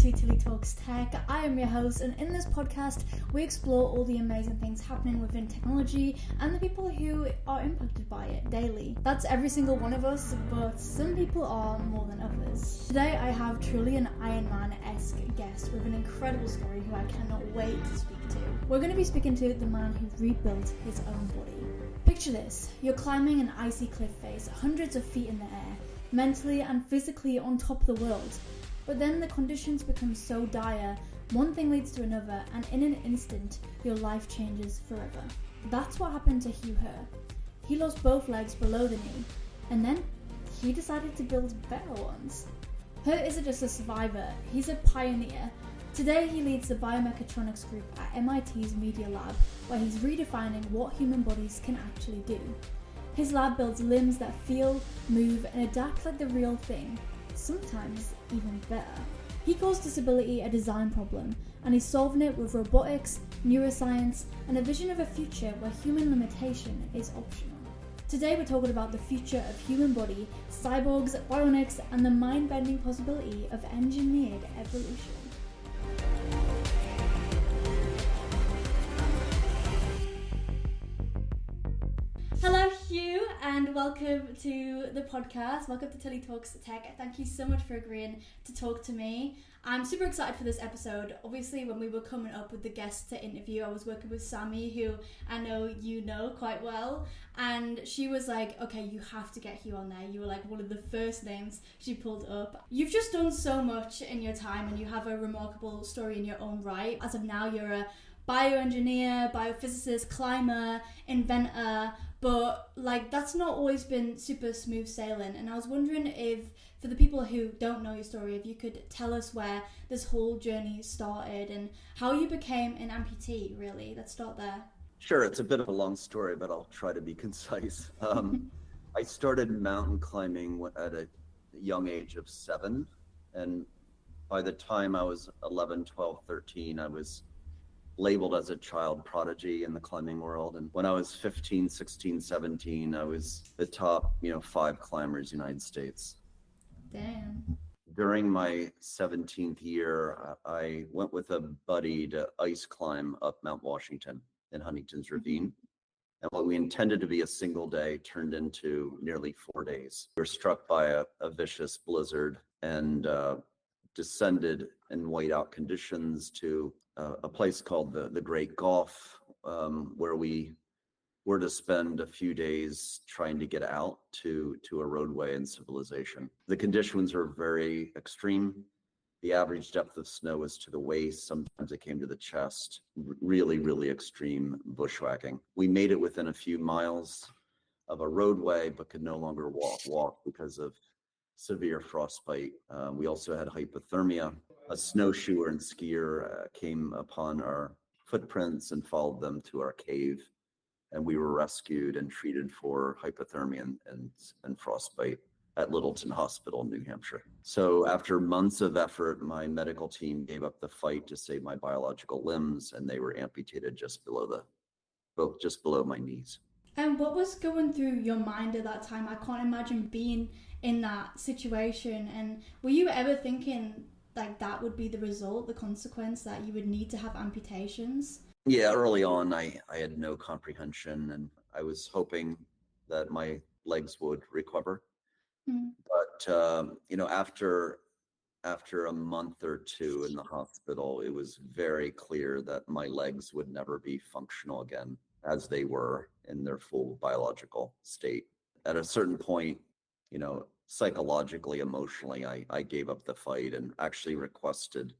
to Tilly Talks Tech. I am your host, and in this podcast we explore all the amazing things happening within technology and the people who are impacted by it daily. That's every single one of us, but some people are more than others. Today I have truly an Iron Man-esque guest with an incredible story who I cannot wait to speak to. We're going to be speaking to the man who rebuilt his own body. Picture this, you're climbing an icy cliff face, hundreds of feet in the air, mentally and physically on top of the world. But then the conditions become so dire, one thing leads to another, and in an instant, your life changes forever. That's what happened to Hugh Herr. He lost both legs below the knee, and then he decided to build better ones. Herr isn't just a survivor, he's a pioneer. Today he leads the Biomechatronics group at MIT's Media Lab, where he's redefining what human bodies can actually do. His lab builds limbs that feel, move, and adapt like the real thing, sometimes even better. He calls disability a design problem, and he's solving it with robotics, neuroscience, and a vision of a future where human limitation is optional. Today we're talking about the future of human body, cyborgs, bionics, and the mind-bending possibility of engineered evolution. Hello Hugh, and welcome to the podcast. Welcome to Tilly Talks Tech. Thank you so much for agreeing to talk to me. I'm super excited for this episode. Obviously, when we were coming up with the guests to interview, I was working with Sammy, who I know you know quite well, and she was like, okay, you have to get Hugh on there. You were like one of the first names she pulled up. You've just done so much in your time, and you have a remarkable story in your own right. As of now, you're a bioengineer, biophysicist, climber, inventor, but like that's not always been super smooth sailing. And I was wondering if, for the people who don't know your story, if you could tell us where this whole journey started and how you became an amputee, really. Let's start there. Sure, it's a bit of a long story, but I'll try to be concise. I started mountain climbing at a young age of 7, and by the time I was 11, 12, 13, I was labeled as a child prodigy in the climbing world. And when I was 15, 16, 17, I was the top, 5 climbers in the United States. Damn. During my 17th year, I went with a buddy to ice climb up Mount Washington in Huntington's Ravine. And what we intended to be a single day turned into nearly 4 days. We were struck by a vicious blizzard and descended in whiteout conditions to a place called the Great Gulf, where we were to spend a few days trying to get out to a roadway and civilization. The conditions were very extreme. The average depth of snow was to the waist. Sometimes it came to the chest. Really, really extreme bushwhacking. We made it within a few miles of a roadway, but could no longer walk because of severe frostbite. We also had hypothermia. A snowshoer and skier came upon our footprints and followed them to our cave, and we were rescued and treated for hypothermia and frostbite at Littleton Hospital, New Hampshire. So after months of effort, my medical team gave up the fight to save my biological limbs, and they were amputated just below my knees. And what was going through your mind at that time? I can't imagine being in that situation. And were you ever thinking like that would be the result, the consequence, that you would need to have amputations? Yeah, early on, I had no comprehension, and I was hoping that my legs would recover. But after a month or two in the hospital, it was very clear that my legs would never be functional again as they were in their full biological state. At a certain point, psychologically, emotionally, I gave up the fight and actually requested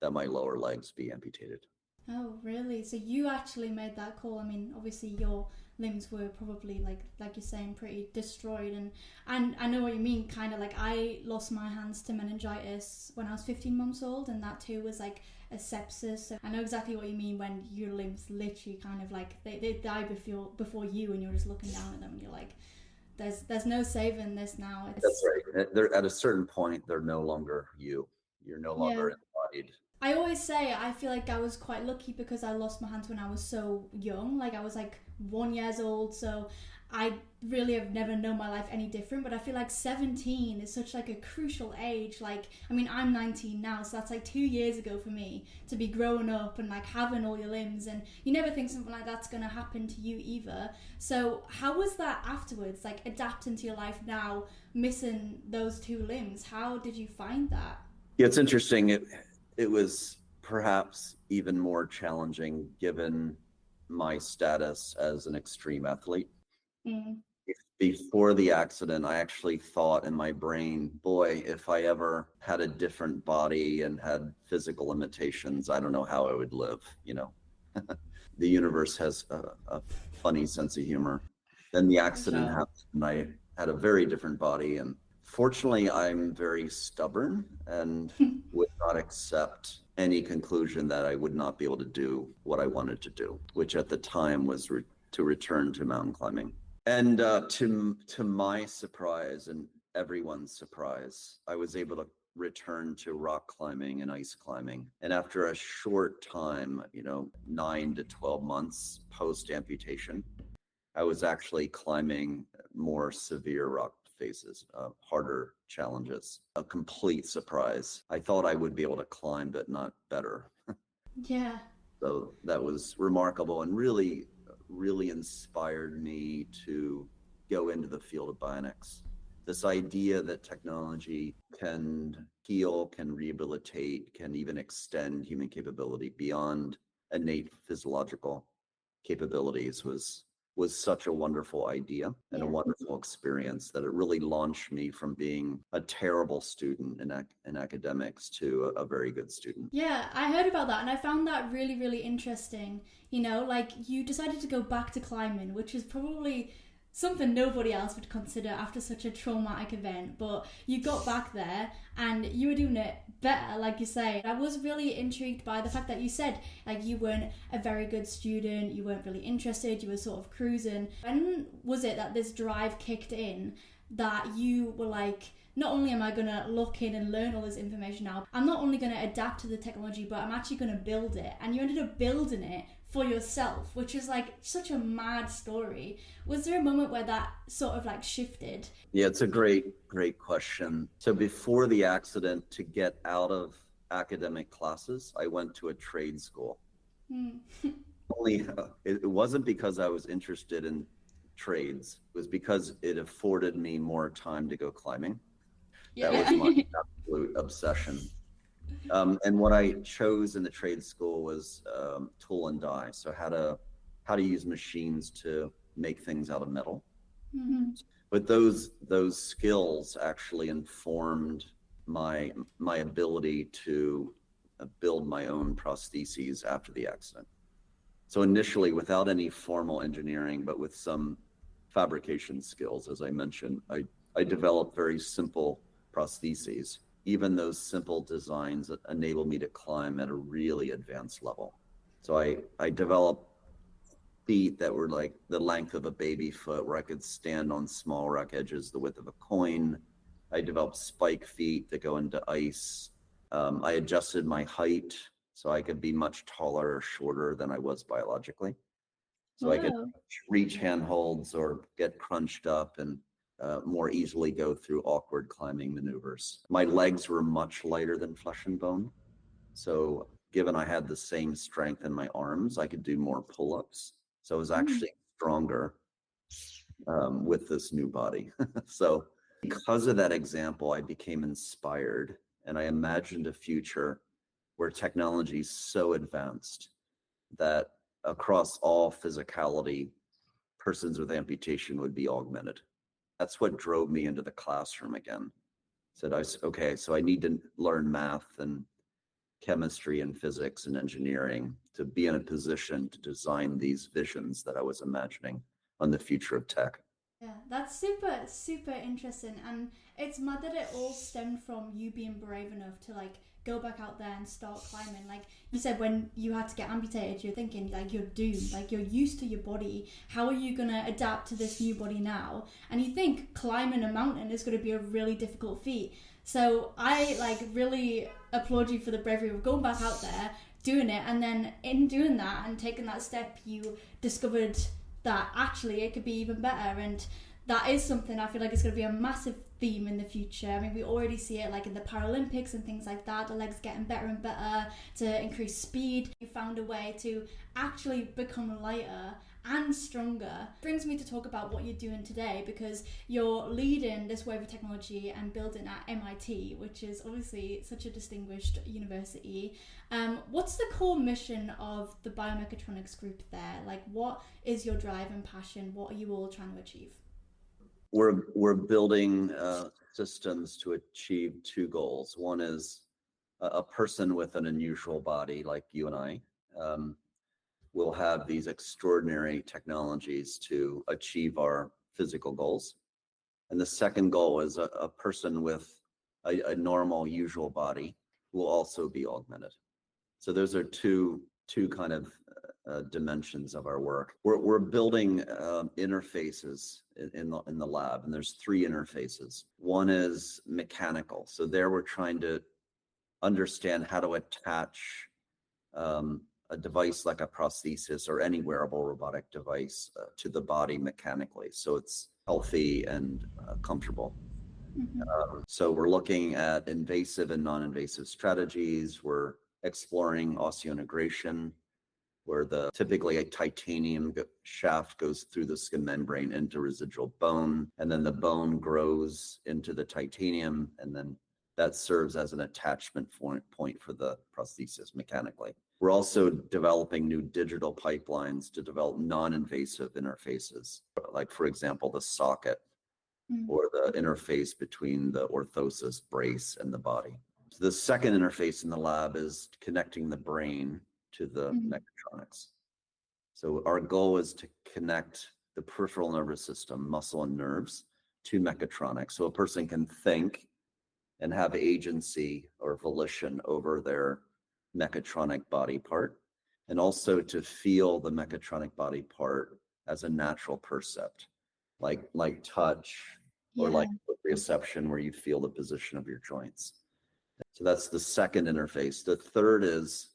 that my lower legs be amputated. Oh, really? So you actually made that call? I mean, obviously your limbs were probably like you're saying, pretty destroyed, and I know what you mean. Kind of like I lost my hands to meningitis when I was 15 months old, and that too was like a sepsis. So I know exactly what you mean when your limbs literally kind of like they die before you, and you're just looking down at them, and you're like, there's no saving this now. That's right. They're at a certain point, they're no longer you. You're no longer embodied. I always say I feel like I was quite lucky because I lost my hands when I was so young. Like I was like 1 year old, so I really have never known my life any different, but I feel like 17 is such like a crucial age. Like, I mean, I'm 19 now, so that's like 2 years ago for me to be growing up and like having all your limbs, and you never think something like that's going to happen to you either. So how was that afterwards, like adapting to your life now, missing those 2 limbs? How did you find that? Yeah, it's interesting. It was perhaps even more challenging given my status as an extreme athlete. Mm. Before the accident, I actually thought in my brain, boy, if I ever had a different body and had physical limitations, I don't know how I would live, you know. The universe has a funny sense of humor. Then the accident happened, and I had a very different body. And fortunately, I'm very stubborn and would not accept any conclusion that I would not be able to do what I wanted to do, which at the time was to return to mountain climbing. And to my surprise and everyone's surprise, I was able to return to rock climbing and ice climbing. And after a short time, 9 to 12 months post amputation, I was actually climbing more severe rock faces, harder challenges. A complete surprise. I thought I would be able to climb, but not better. Yeah. So that was remarkable and really inspired me to go into the field of bionics. This idea that technology can heal, can rehabilitate, can even extend human capability beyond innate physiological capabilities was such a wonderful idea and a wonderful experience that it really launched me from being a terrible student in academics to a very good student. Yeah, I heard about that and I found that really, really interesting. Like you decided to go back to climbing, which is probably something nobody else would consider after such a traumatic event, but you got back there and you were doing it better, like you say. I was really intrigued by the fact that you said like you weren't a very good student, you weren't really interested, you were sort of cruising. When was it that this drive kicked in that you were like, not only am I going to look in and learn all this information now, I'm not only going to adapt to the technology, but I'm actually going to build it. And you ended up building it for yourself, which is like such a mad story. Was there a moment where that sort of like shifted? Yeah, it's a great question. So before the accident, to get out of academic classes, I went to a trade school. Only it wasn't because I was interested in trades. It was because it afforded me more time to go climbing. That was my absolute obsession. And what I chose in the trade school was tool and die. So how to use machines to make things out of metal. Mm-hmm. But those skills actually informed my ability to build my own prostheses after the accident. So initially, without any formal engineering, but with some fabrication skills, as I mentioned, I developed very simple prostheses. Even those simple designs that enable me to climb at a really advanced level. So I developed feet that were like the length of a baby foot, where I could stand on small rock edges the width of a coin. I developed spike feet that go into ice. I adjusted my height so I could be much taller or shorter than I was biologically. So I could reach handholds or get crunched up and more easily go through awkward climbing maneuvers. My legs were much lighter than flesh and bone. So given I had the same strength in my arms, I could do more pull-ups. So I was actually stronger with this new body. So because of that example, I became inspired and I imagined a future where technology is so advanced that across all physicality, persons with amputation would be augmented. That's what drove me into the classroom again. Okay, so I need to learn math and chemistry and physics and engineering to be in a position to design these visions that I was imagining on the future of tech. Yeah, that's super, super interesting. And it's mad that it all stemmed from you being brave enough to like go back out there and start climbing. Like you said, when you had to get amputated, you're thinking like you're doomed, like you're used to your body. How are you going to adapt to this new body now? And you think climbing a mountain is going to be a really difficult feat. So I like really applaud you for the bravery of going back out there, doing it. And then in doing that and taking that step, you discovered that actually it could be even better. And that is something I feel like is going to be a massive theme in the future. I mean, we already see it like in the Paralympics and things like that. The legs getting better and better to increase speed. You found a way to actually become lighter and stronger. Brings me to talk about what you're doing today, because you're leading this wave of technology and building at MIT, which is obviously such a distinguished university. What's the core mission of the Biomechatronics group there? Like, what is your drive and passion? What are you all trying to achieve? We're building systems to achieve two goals. One is a person with an unusual body like you and I will have these extraordinary technologies to achieve our physical goals. And the second goal is a person with a normal, usual body will also be augmented. So those are two kind of dimensions of our work. We're building interfaces in the lab, and there's three interfaces. One is mechanical. So there we're trying to understand how to attach a device like a prosthesis or any wearable robotic device to the body mechanically, so it's healthy and comfortable. So we're looking at invasive and non-invasive strategies. We're exploring osseointegration, where typically a titanium shaft goes through the skin membrane into residual bone, and then the bone grows into the titanium, and then that serves as an attachment point for the prosthesis mechanically. We're also developing new digital pipelines to develop non-invasive interfaces, like, for example, the socket or the interface between the orthosis brace and the body. So the second interface in the lab is connecting the brain to the mechatronics. So our goal is to connect the peripheral nervous system, muscle and nerves, to mechatronics, so a person can think and have agency or volition over their mechatronic body part, and also to feel the mechatronic body part as a natural percept, like touch or like proprioception, where you feel the position of your joints. So that's the second interface. The third is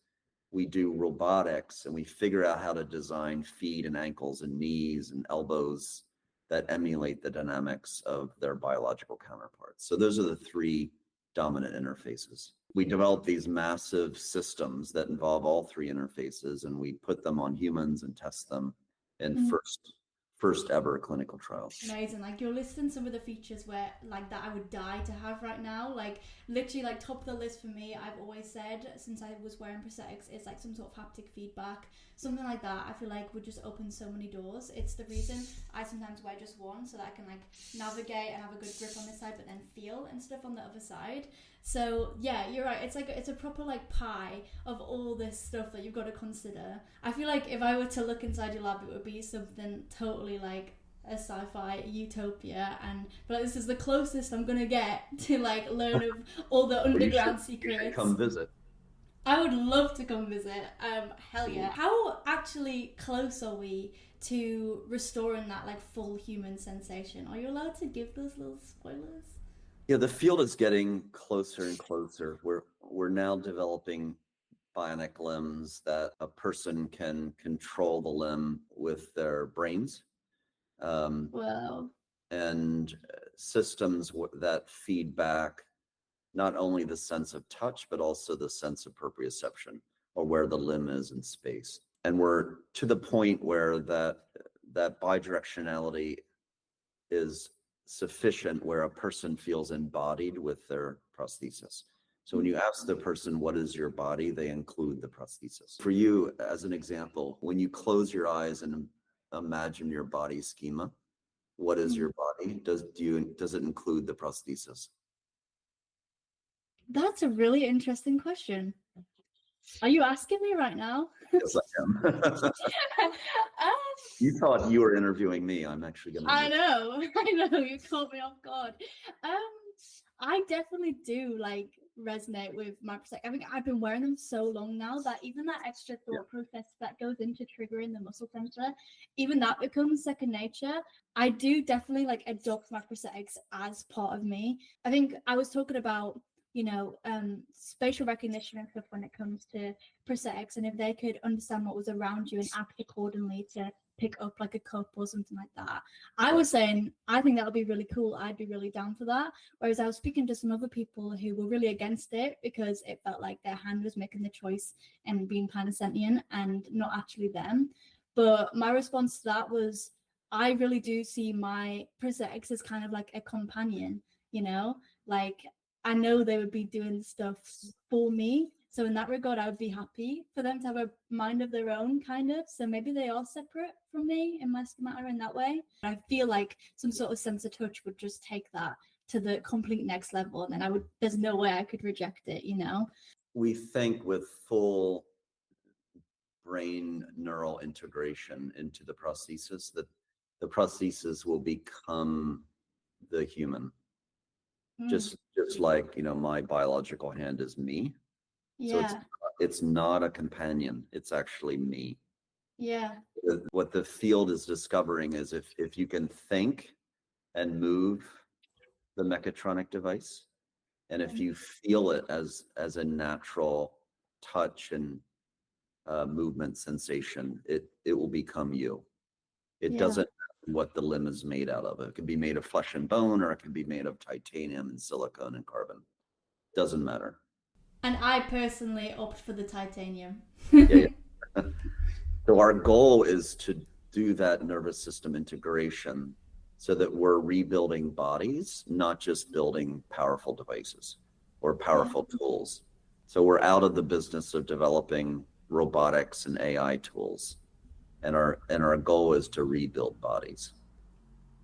we do robotics, and we figure out how to design feet and ankles and knees and elbows that emulate the dynamics of their biological counterparts. So those are the three dominant interfaces. We develop these massive systems that involve all three interfaces, and we put them on humans and test them in first ever clinical trials. Amazing. Like, you're listing some of the features where like that I would die to have right now. Like, literally, like, top of the list for me, I've always said since I was wearing prosthetics, it's like some sort of haptic feedback, something like that. I feel like would just open so many doors. It's the reason I sometimes wear just one, so that I can like navigate and have a good grip on this side, but then feel and stuff on the other side. So yeah, you're right. It's like it's a proper like pie of all this stuff that you've got to consider. I feel like if I were to look inside your lab, it would be something totally like a sci-fi utopia, and but this is the closest I'm gonna get to like learn of all the underground secrets. You should come visit. I would love to come visit. Hell yeah. How actually close are we to restoring that like full human sensation? Are you allowed to give those little spoilers? Yeah, the field is getting closer and closer. We're now developing bionic limbs that a person can control the limb with their brains. Wow. And systems that feed back not only the sense of touch, but also the sense of proprioception, or where the limb is in space. And we're to the point where that bidirectionality is sufficient, where a person feels embodied with their prosthesis. So when you ask the person, what is your body, they include the prosthesis. For you, as an example, when you close your eyes and imagine your body schema, what is your body? Does it include the prosthesis? That's a really interesting question. Are you asking me right now? Yes, I am. You thought you were interviewing me. I'm actually going to. I know. You caught me off guard. I definitely do like resonate with my prosthetic. I mean, I've been wearing them so long now that even that extra thought process that goes into triggering the muscle sensor, even that becomes second nature. I do definitely like adopt my prosthetics as part of me. I think I was talking about spatial recognition and stuff when it comes to prosthetics, and if they could understand what was around you and act accordingly to pick up like a cup or something like that. I was saying, I think that would be really cool. I'd be really down for that. Whereas I was speaking to some other people who were really against it because it felt like their hand was making the choice and being kind of sentient and not actually them. But my response to that was, I really do see my prosthetics as kind of like a companion, you know, like I know they would be doing stuff for me. So in that regard, I would be happy for them to have a mind of their own, kind of. So maybe they are separate from me in my schemata in that way. I feel like some sort of sense of touch would just take that to the complete next level, and then there's no way I could reject it, you know. We think with full brain neural integration into the prosthesis that the prosthesis will become the human. Just like, my biological hand is me. So Yeah. it's not a companion, it's actually me. Yeah. What the field is discovering is if you can think and move the mechatronic device, and if you feel it as a natural touch and movement sensation, it will become you. It doesn't matter what the limb is made out of. It could be made of flesh and bone, or it can be made of titanium and silicone and carbon. Doesn't matter. And I personally opt for the titanium. Yeah. So our goal is to do that nervous system integration so that we're rebuilding bodies, not just building powerful devices or powerful tools. So we're out of the business of developing robotics and AI tools. And our goal is to rebuild bodies.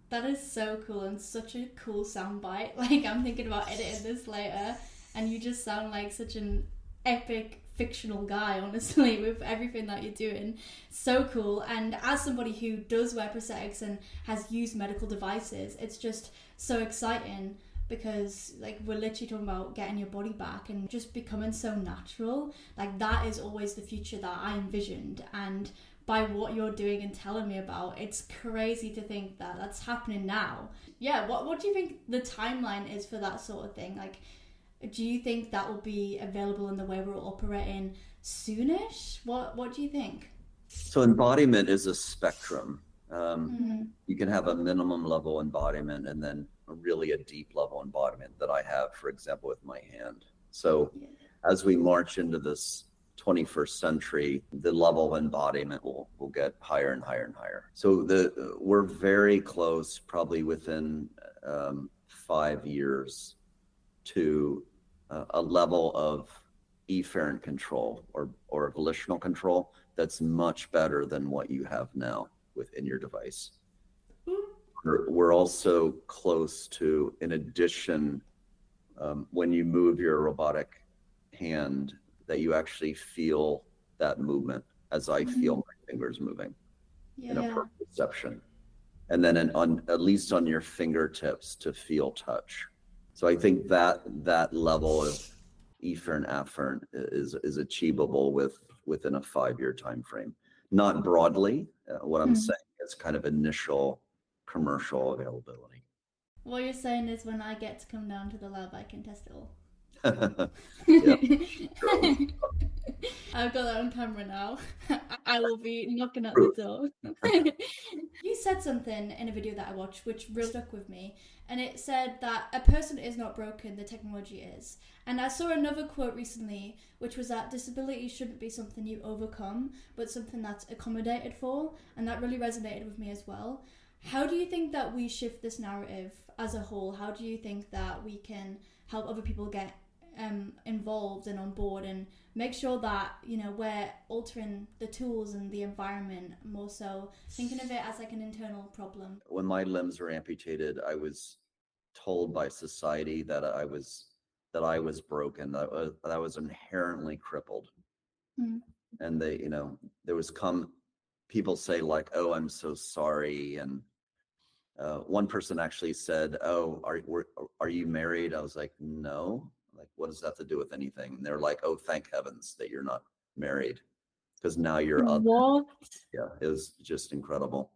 That is so cool and such a cool soundbite. Like, I'm thinking about editing this later, and you just sound like such an epic fictional guy, honestly, with everything that you're doing. So cool. And as somebody who does wear prosthetics and has used medical devices, it's just so exciting because, like, we're literally talking about getting your body back and just becoming so natural. Like, that is always the future that I envisioned. And by what you're doing and telling me about, it's crazy to think that that's happening now. Yeah, what do you think the timeline is for that sort of thing? Like, do you think that will be available in the way we're operating soonish? What do you think? So embodiment is a spectrum. You can have a minimum level embodiment and then really a deep level embodiment that I have, for example, with my hand. So as we march into this 21st century, the level of embodiment will get higher and higher and higher. So we're very close, probably within 5 years, to a level of efferent control or volitional control that's much better than what you have now within your device. We're also close to, in addition, when you move your robotic hand, that you actually feel that movement as I feel my fingers moving in a perception. And then at least on your fingertips to feel touch. So I think that level of efferent afferent is achievable within a 5-year time frame. Not broadly. What I'm saying is kind of initial commercial availability. What you're saying is when I get to come down to the lab, I can test it all. Yeah. I've got that on camera now. I will be knocking at the door. You said something in a video that I watched which really stuck with me, and it said that a person is not broken, the technology is. And I saw another quote recently which was that disability shouldn't be something you overcome, but something that's accommodated for, and that really resonated with me as well. How do you think that we shift this narrative as a whole? How do you think that we can help other people get involved and on board and make sure that, we're altering the tools and the environment more so thinking of it as like an internal problem? When my limbs were amputated, I was told by society that I was broken, that I was inherently crippled. And there was people say like, "Oh, I'm so sorry." And one person actually said, "Oh, are you married?" I was like, "No." Like, what does that have to do with anything? And they're like, "Oh, thank heavens that you're not married, because now you're up." What? Yeah, it was just incredible.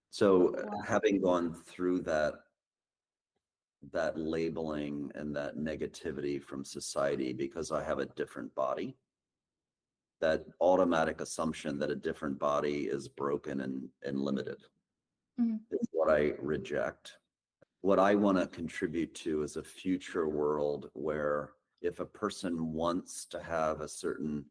So having gone through that labeling and that negativity from society because I have a different body, that automatic assumption that a different body is broken and limited Mhm. is what I reject. What I want to contribute to is a future world where if a person wants to have a certain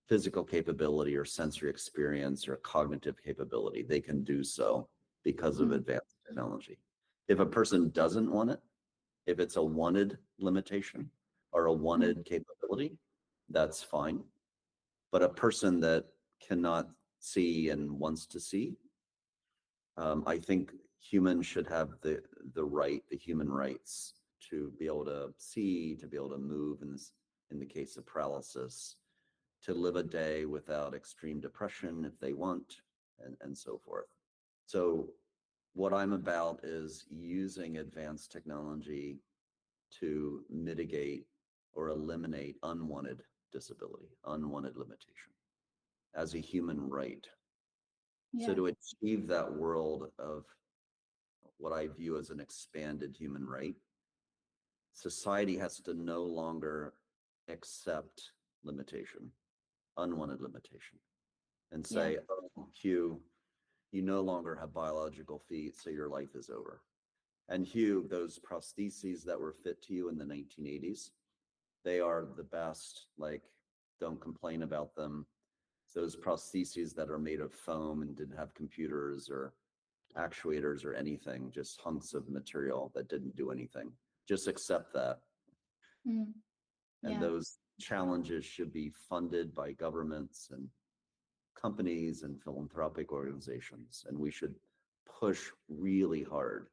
physical capability or sensory experience or cognitive capability, they can do so because of Mhm. advanced technology. If a person doesn't want it, if it's a wanted limitation or a Mhm. wanted capability, that's fine. But a person that cannot see and wants to see, I think humans should have the human rights to be able to see, to be able to move in the case of paralysis, to live a day without extreme depression if they want, and so forth. So what I'm about is using advanced technology to mitigate or eliminate unwanted disability, unwanted limitation as a human right. So Yeah. to achieve that world of what I view as an expanded human right, society has to no longer accept limitation, unwanted limitation, and Yeah. say, oh, Hugh, you no longer have biological feet, so your life is over. And Hugh, those prostheses that were fit to you in the 1980s, they are the best. Like, don't complain about them. Those prostheses that are made of foam and didn't have computers or actuators or anything, just hunks of material that didn't do anything. Just accept that. Mm. And Yeah. those challenges should be funded by governments and companies and philanthropic organizations. And we should push really hard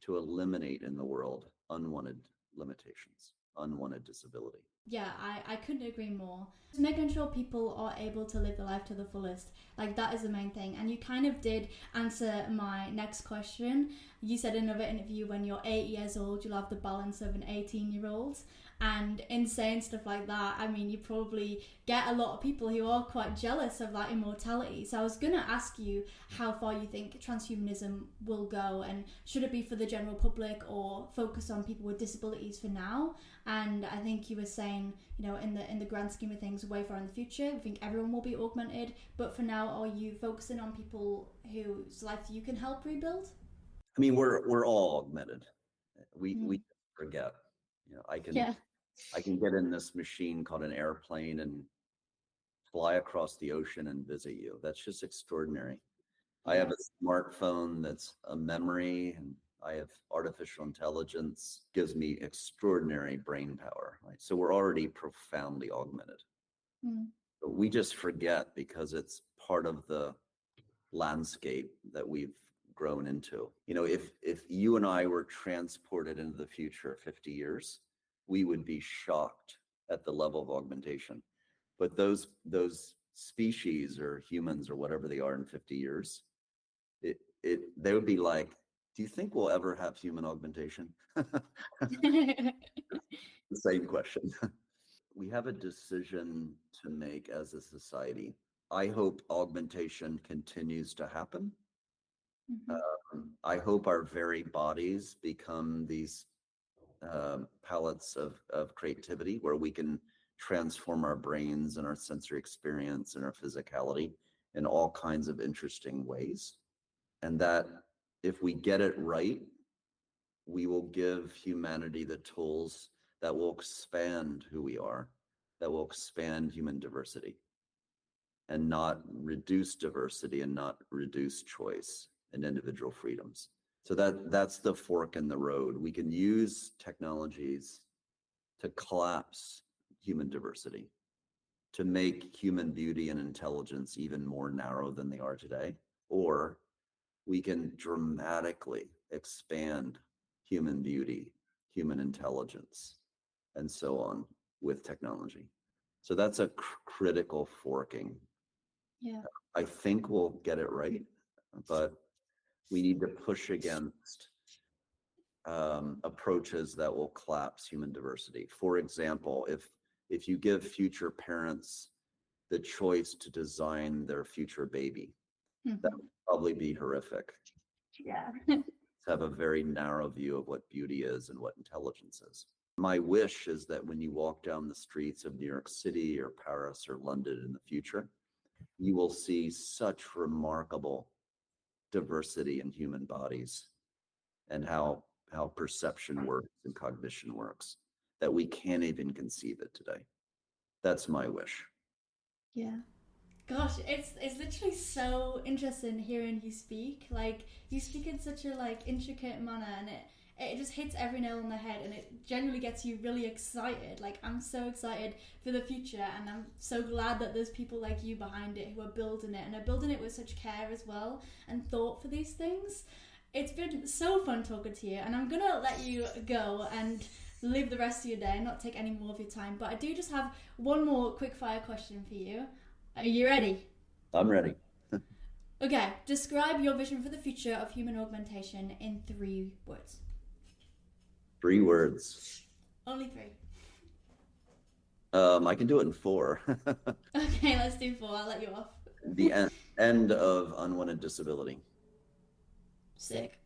to eliminate in the world unwanted limitations, unwanted disability. Yeah, I couldn't agree more. Just making sure people are able to live their life to the fullest, like that is the main thing. And you kind of did answer my next question. You said in another interview when you're 8 years old, you'll have the balance of an 18-year-old. And in saying stuff like that, I mean, you probably get a lot of people who are quite jealous of that immortality. So I was going to ask you how far you think transhumanism will go, and should it be for the general public or focus on people with disabilities for now? And I think you were saying, in the grand scheme of things, way far in the future, I think everyone will be augmented. But for now, are you focusing on people whose life you can help rebuild? I mean, we're all augmented. We Mm. forget. I can Yeah. I can get in this machine called an airplane and fly across the ocean and visit you. That's just extraordinary. I have Yeah. a smartphone that's a memory, and I have artificial intelligence, gives me extraordinary brain power. Right? So we're already profoundly augmented. Mm. But we just forget because it's part of the landscape that we've grown into. If you and I were transported into the future 50 years, we would be shocked at the level of augmentation. But those species or humans or whatever they are in 50 years, they would be like, do you think we'll ever have human augmentation? The same question. We have a decision to make as a society. I hope augmentation continues to happen. Mhm. I hope our very bodies become these palettes of creativity where we can transform our brains and our sensory experience and our physicality in all kinds of interesting ways. And that if we get it right, we will give humanity the tools that will expand who we are, that will expand human diversity and not reduce diversity and not reduce choice and individual freedoms. So that's the fork in the road. We can use technologies to collapse human diversity, to make human beauty and intelligence even more narrow than they are today, or we can dramatically expand human beauty, human intelligence, and so on with technology. So that's a critical forking. Yeah. I think we'll get it right, but we need to push against approaches that will collapse human diversity. For example, if you give future parents the choice to design their future baby, that Mhm. would probably be horrific. Yeah. To have a very narrow view of what beauty is and what intelligence is. My wish is that when you walk down the streets of New York City or Paris or London in the future, you will see such remarkable diversity in human bodies and how perception works and cognition works that we can't even conceive it today. That's my wish. Yeah. Gosh, it's literally so interesting hearing you speak. Like, you speak in such a like intricate manner, and it just hits every nail on the head, and it genuinely gets you really excited. Like, I'm so excited for the future, and I'm so glad that there's people like you behind it who are building it, and are building it with such care as well and thought for these things. It's been so fun talking to you, and I'm gonna let you go and live the rest of your day and not take any more of your time. But I do just have one more quick fire question for you. Are you ready? I'm ready. Okay, describe your vision for the future of human augmentation in 3 words. 3 words. Only 3. I can do it in 4. Okay, let's do 4. I'll let you off. The end of unwanted disability. Sick.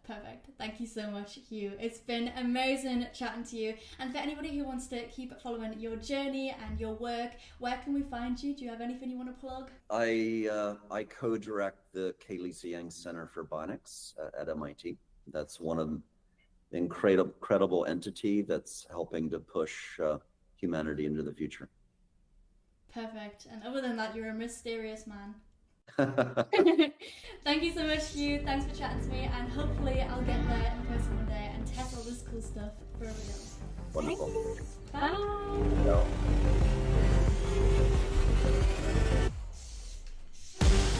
Perfect. Thank you so much, Hugh. It's been amazing chatting to you. And for anybody who wants to keep following your journey and your work, where can we find you? Do you have anything you want to plug? I co-direct the Kaylee Yang Center for Bionics at MIT. That's one of the incredible entity that's helping to push humanity into the future. Perfect. And other than that, you're a mysterious man. Thank you so much, Hugh. Thanks for chatting to me, and hopefully I'll get there in person one day and test all this cool stuff for real. Wonderful. Bye. No.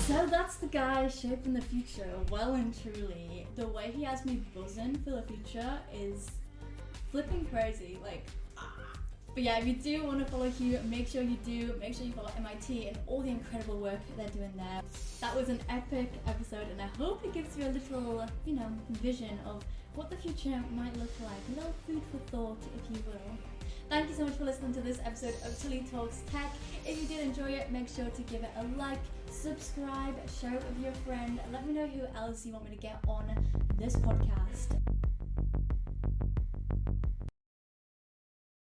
So that's the guy shaping the future, well and truly. The way he has me buzzing for the future is flipping crazy. Like, but yeah, if you do want to follow Hugh, make sure you do. Make sure you follow MIT and all the incredible work they're doing there. That was an epic episode, and I hope it gives you a little, vision of what the future might look like. A little food for thought, if you will. Thank you so much for listening to this episode of Tilly Talks Tech. If you did enjoy it, make sure to give it a like, subscribe, share it with your friend, and let me know who else you want me to get on this podcast.